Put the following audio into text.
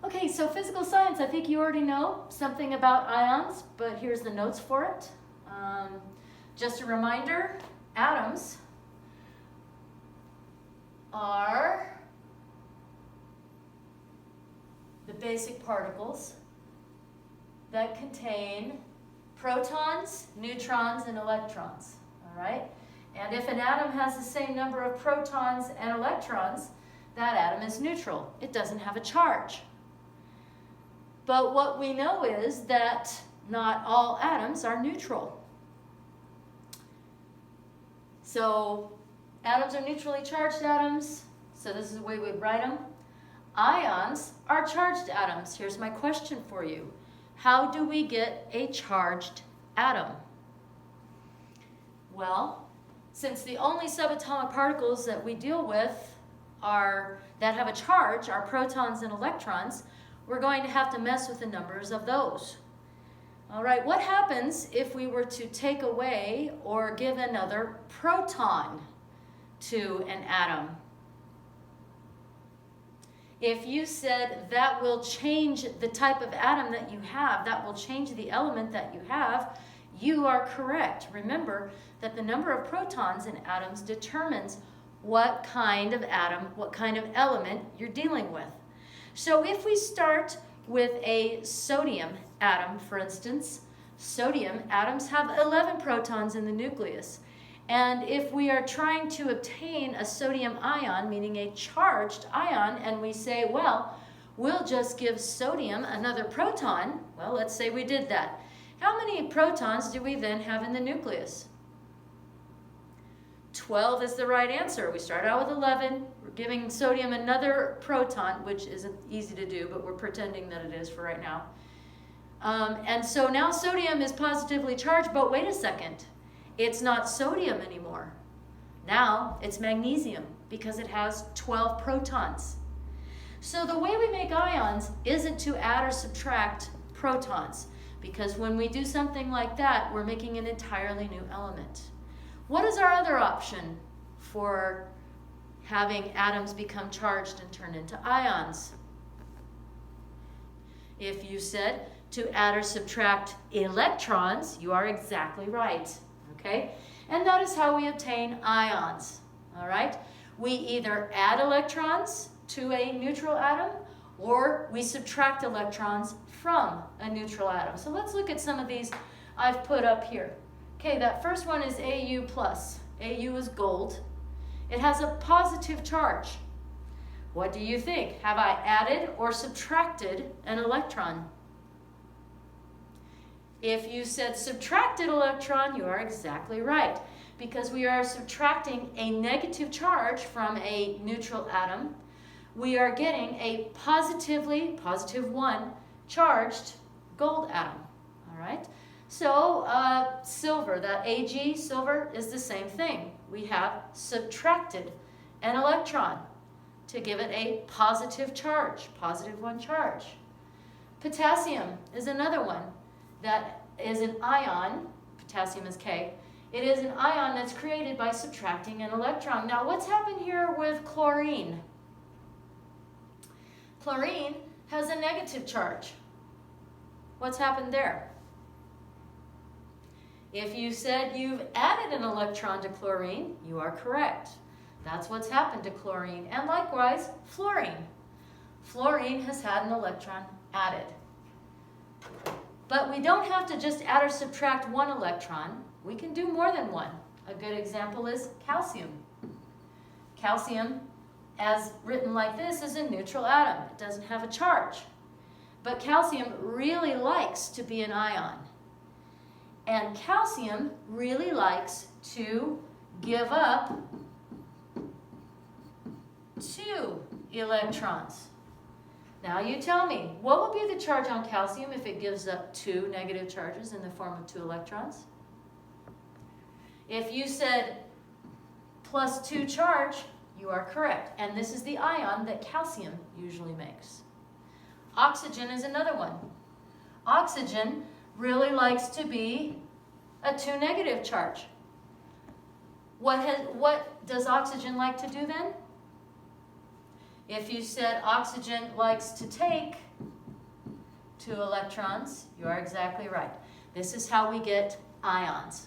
Okay, so physical science, I think you already know something about ions, but here's the notes for it. Just a reminder, atoms are the basic particles that contain protons, neutrons, and electrons, all right? And if an atom has the same number of protons and electrons, that atom is neutral. It doesn't have a charge. But what we know is that not all atoms are neutral. So atoms are neutrally charged atoms, so this is the way we'd write them. Ions are charged atoms. Here's my question for you. How do we get a charged atom? Well, since the only subatomic particles that we deal with that have a charge are protons and electrons, we're going to have to mess with the numbers of those. All right, what happens if we were to take away or give another proton to an atom? If you said that will change the type of atom that you have, that will change the element that you have, you are correct. Remember that the number of protons in atoms determines what kind of atom, what kind of element you're dealing with. So if we start with a sodium atom, for instance, sodium atoms have 11 protons in the nucleus. And if we are trying to obtain a sodium ion, meaning a charged ion, and we say, well, we'll just give sodium another proton, well, let's say we did that. How many protons do we then have in the nucleus? 12 is the right answer. We start out with 11. We're giving sodium another proton, which isn't easy to do, but we're pretending that it is for right now. And so now sodium is positively charged, but wait a second. It's not sodium anymore. Now it's magnesium because it has 12 protons. So the way we make ions isn't to add or subtract protons, because when we do something like that, we're making an entirely new element. What is our other option for having atoms become charged and turn into ions? If you said to add or subtract electrons, you are exactly right, okay? And that is how we obtain ions, all right? We either add electrons to a neutral atom or we subtract electrons from a neutral atom. So let's look at some of these I've put up here. Okay, that first one is Au+. Au is gold. It has a positive charge. What do you think? Have I added or subtracted an electron? If you said subtracted electron, you are exactly right, because we are subtracting a negative charge from a neutral atom. We are getting a positive 1, charged gold atom, all right? So silver, that Ag, silver, is the same thing. We have subtracted an electron to give it a positive charge, positive 1 charge. Potassium is another one that is an ion. Potassium is K. It is an ion that's created by subtracting an electron. Now what's happened here with chlorine? Chlorine has a negative charge. What's happened there? If you said you've added an electron to chlorine, you are correct. That's what's happened to chlorine. And likewise, fluorine. Fluorine has had an electron added. But we don't have to just add or subtract 1 electron. We can do more than 1. A good example is calcium. Calcium, as written like this, is a neutral atom. It doesn't have a charge. But calcium really likes to be an ion. And calcium really likes to give up 2 electrons. Now you tell me, what will be the charge on calcium if it gives up 2 negative charges in the form of 2 electrons? If you said +2 charge, you are correct. And this is the ion that calcium usually makes. Oxygen is another one. Oxygen really likes to be a 2 negative charge. What does oxygen like to do then? If you said oxygen likes to take 2 electrons. You are exactly right. This is how we get ions.